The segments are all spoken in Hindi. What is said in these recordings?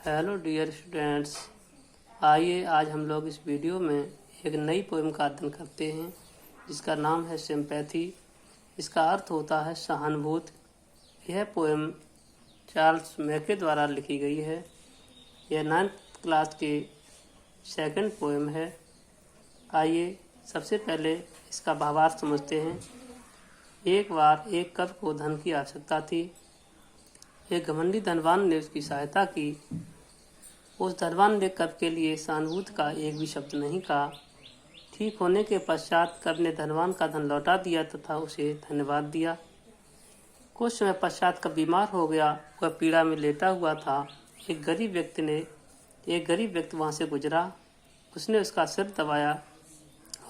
हेलो डियर स्टूडेंट्स, आइए आज हम लोग इस वीडियो में एक नई पोएम का अध्ययन करते हैं जिसका नाम है सिंपैथी। इसका अर्थ होता है सहानुभूति। यह पोएम चार्ल्स मैके द्वारा लिखी गई है। यह 9th क्लास के सेकंड पोएम है। आइए सबसे पहले इसका भावार्थ समझते हैं। एक बार एक कवि को धन की आवश्यकता थी। एक घमंडी धनवान ने उसकी सहायता की। उस धनवान ने कवि के लिए सहानुभूति का एक भी शब्द नहीं कहा। ठीक होने के पश्चात कवि ने धनवान का धन लौटा दिया तथा उसे धन्यवाद दिया। कुछ समय पश्चात कवि बीमार हो गया। वह पीड़ा में लेटा हुआ था। एक गरीब व्यक्ति वहां से गुजरा। उसने उसका सिर दबाया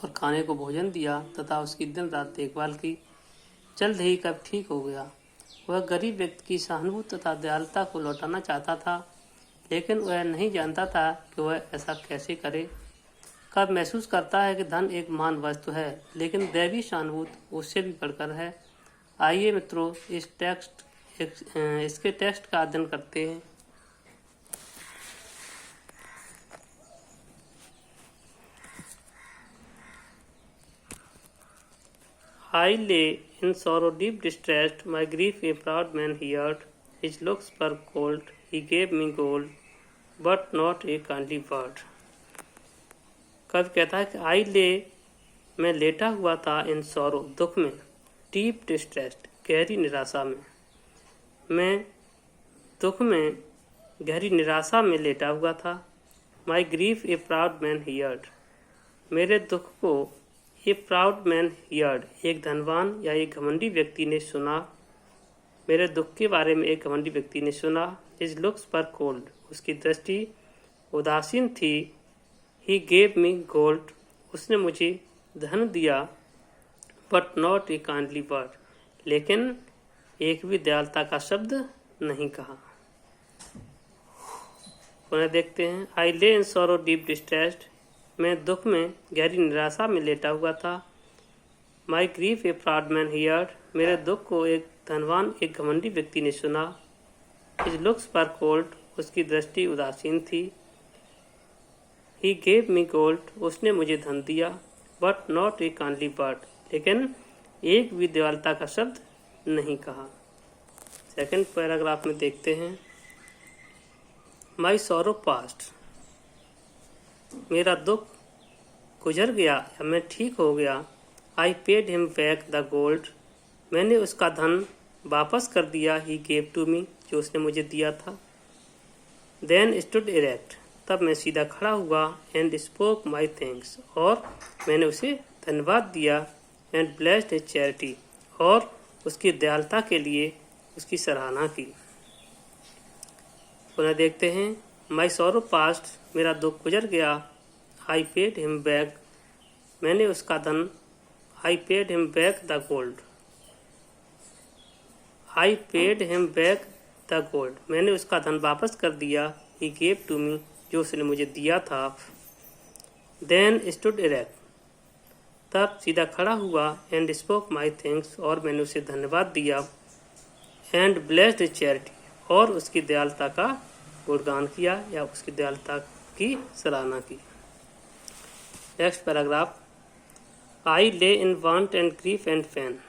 और खाने को भोजन दिया तथा उसकी दिन रात देखभाल की। जल्द ही कवि ठीक हो गया। वह गरीब व्यक्ति की सहानुभूति तथा दयालुता को लौटाना चाहता था, लेकिन वह नहीं जानता था कि वह ऐसा कैसे करे। कवि महसूस करता है कि धन एक महान वस्तु है, लेकिन दैवी सहानुभूति उससे भी बढ़कर है। आइए मित्रों, इसके टेक्स्ट का अध्ययन करते हैं। I lay in sorrow deep distressed, my grief a proud man heard. His looks were cold, he gave me gold, but not a kindly word. कवि कहता है कि आई ले, मैं लेटा हुआ था इन सौरो, दुख में, डीप डिस्ट्रेस्ड, गहरी निराशा में। मैं दुख में, गहरी निराशा में लेटा हुआ था। My grief a proud man heard, मेरे दुख को ए प्राउड मैन हियर्ड, एक धनवान या एक घमंडी व्यक्ति ने सुना। मेरे दुख के बारे में एक घमंडी व्यक्ति ने सुना। हिज लुक्स पर कोल्ड, उसकी दृष्टि उदासीन थी। ही गेव मी गोल्ड, उसने मुझे धन दिया। But not a kindly word, लेकिन एक भी दयालुता का शब्द नहीं कहा। पुनः देखते हैं। I lay in sorrow deep distressed, मैं दुख में, गहरी निराशा में लेटा हुआ था। My grief a proud man heard, मेरे दुख को एक धनवान, एक घमंडी व्यक्ति ने सुना। हिज लुक्स पर कोल्ड, उसकी दृष्टि उदासीन थी। ही गेव मी गोल्ड, उसने मुझे धन दिया। But not a kindly word, लेकिन एक भी दयालुता का शब्द नहीं कहा। सेकंड पैराग्राफ में देखते हैं। माई सॉरो पास्ट, मेरा दुख गुजर गया या मैं ठीक हो गया। I paid him back the gold, मैंने उसका धन वापस कर दिया। ही गेव टू मी, जो उसने मुझे दिया था। देन स्टूड इरेक्ट, तब मैं सीधा खड़ा हुआ। एंड स्पोक माई थैंक्स, और मैंने उसे धन्यवाद दिया। एंड ब्लेस्ड हिज चैरिटी, और उसकी दयालुता के लिए उसकी सराहना की। पुनः देखते हैं। माई सॉरो पास्ट, मेरा दुख गुजर गया। आई पेड हिम बैक, मैंने उसका धन, I paid him back the gold, I paid him back the gold, मैंने उसका धन वापस कर दिया। ही गेव टू मी, जो उसने मुझे दिया था। देन स्टूड इरेक्ट, तब सीधा खड़ा हुआ। एंड स्पोक माई थैंक्स, और मैंने उसे धन्यवाद दिया। एंड ब्लेस्ड हिज चैरिटी, और उसकी दयालुता का गुणगान किया या उसकी दयालुता की सराहना की। Next paragraph. I lay in want and grief and pain,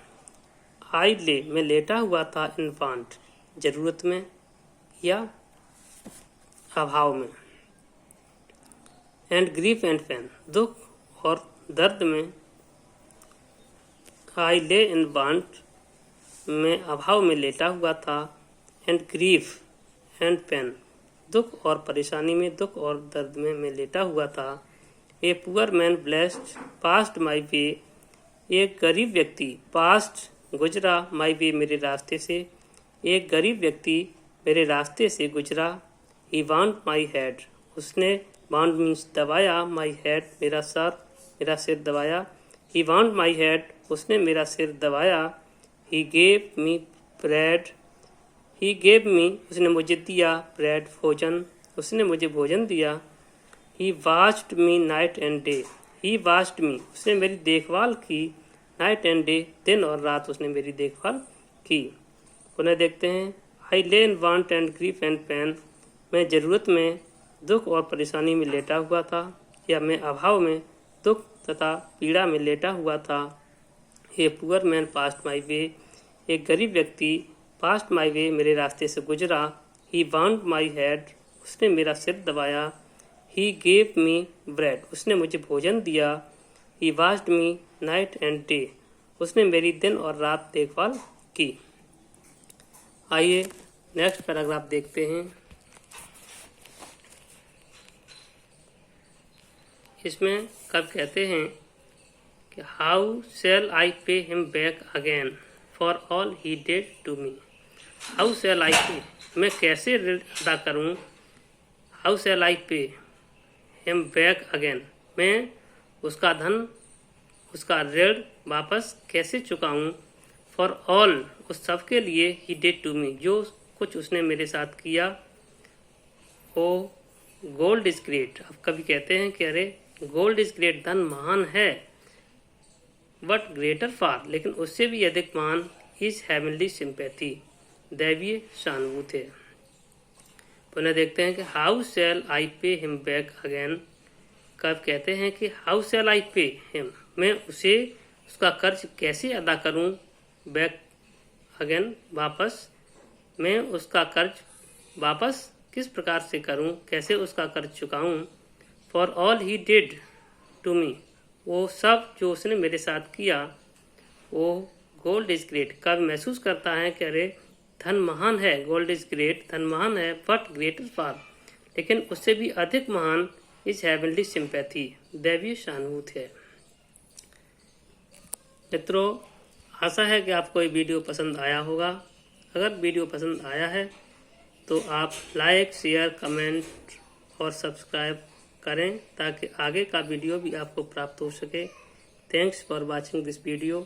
I lay, मैं लेटा हुआ था। इन वांट, जरूरत में या अभाव में। एंड ग्रीफ एंड पेन, दुख और दर्द में। आई ले इन वांट, मैं अभाव में लेटा हुआ था। एंड ग्रीफ एंड पेन, दुख और परेशानी में, दुख और दर्द में मैं लेटा हुआ था। A poor man blessed passed my way, एक गरीब व्यक्ति पास्ट गुजरा। माई वे, मेरे रास्ते से। एक गरीब व्यक्ति मेरे रास्ते से गुजरा। ही वांट माई हेड, उसने वांट मीन्स दबाया। माई हेड, मेरा सिर दबाया। ही वांट माई हेड, उसने मेरा सिर दबाया। He gave me bread, he gave me, उसने मुझे दिया। ब्रेड, भोजन, उसने मुझे भोजन दिया। He watched me night and day, he watched me, उसने मेरी देखभाल की। नाइट एंड डे, दिन और रात उसने मेरी देखभाल की। पुनः देखते हैं। I lay in want and grief and pain, मैं ज़रूरत में दुख और परेशानी में लेटा हुआ था, या मैं अभाव में दुख तथा पीड़ा में लेटा हुआ था। A poor man past my way, एक गरीब व्यक्ति पास्ट माई वे मेरे रास्ते से गुजरा। ही बाउंड माई हेड, उसने मेरा सिर दबाया। ही गेव मी ब्रेड, उसने मुझे भोजन दिया। He washed me night and day, उसने मेरी दिन और रात देखभाल की। आइए नेक्स्ट पैराग्राफ देखते हैं। इसमें कब कहते हैं कि how shall I pay him back again for all he did to me. How shall I pay, मैं कैसे ऋण अदा करूं। How shall I pay him back again, मैं उसका धन, उसका ऋण वापस कैसे चुकाऊं। फॉर ऑल, उस सब के लिए, ही डिड टू मी, जो कुछ उसने मेरे साथ किया। ओ गोल्ड इज ग्रेट, अब कभी कहते हैं कि अरे गोल्ड इज ग्रेट, धन महान है, बट ग्रेटर फार, लेकिन उससे भी अधिक महान, इज हेवनली सिंपैथी, दैवीय सहानुभूति है। पुनः देखते हैं कि how shell I pay him back again, कब कहते हैं कि how shell I pay him, मैं उसे उसका कर्ज कैसे अदा करूं। बैक अगेन, वापस, मैं उसका कर्ज वापस किस प्रकार से करूं, कैसे उसका कर्ज चुकाऊं। For all he did to me, वो सब जो उसने मेरे साथ किया। वो गोल्ड इज ग्रेट, कब महसूस करता है कि अरे धन महान है, गोल्ड इज ग्रेट, धन महान है, बट ग्रेटर फार, लेकिन उससे भी अधिक महान, इज हेवनली सिंपैथी, दैवीय सहानुभूति है। मित्रों, आशा है कि आपको ये वीडियो पसंद आया होगा। अगर वीडियो पसंद आया है तो आप लाइक, शेयर, कमेंट और सब्सक्राइब करें ताकि आगे का वीडियो भी आपको प्राप्त हो सके। Thanks for watching this video.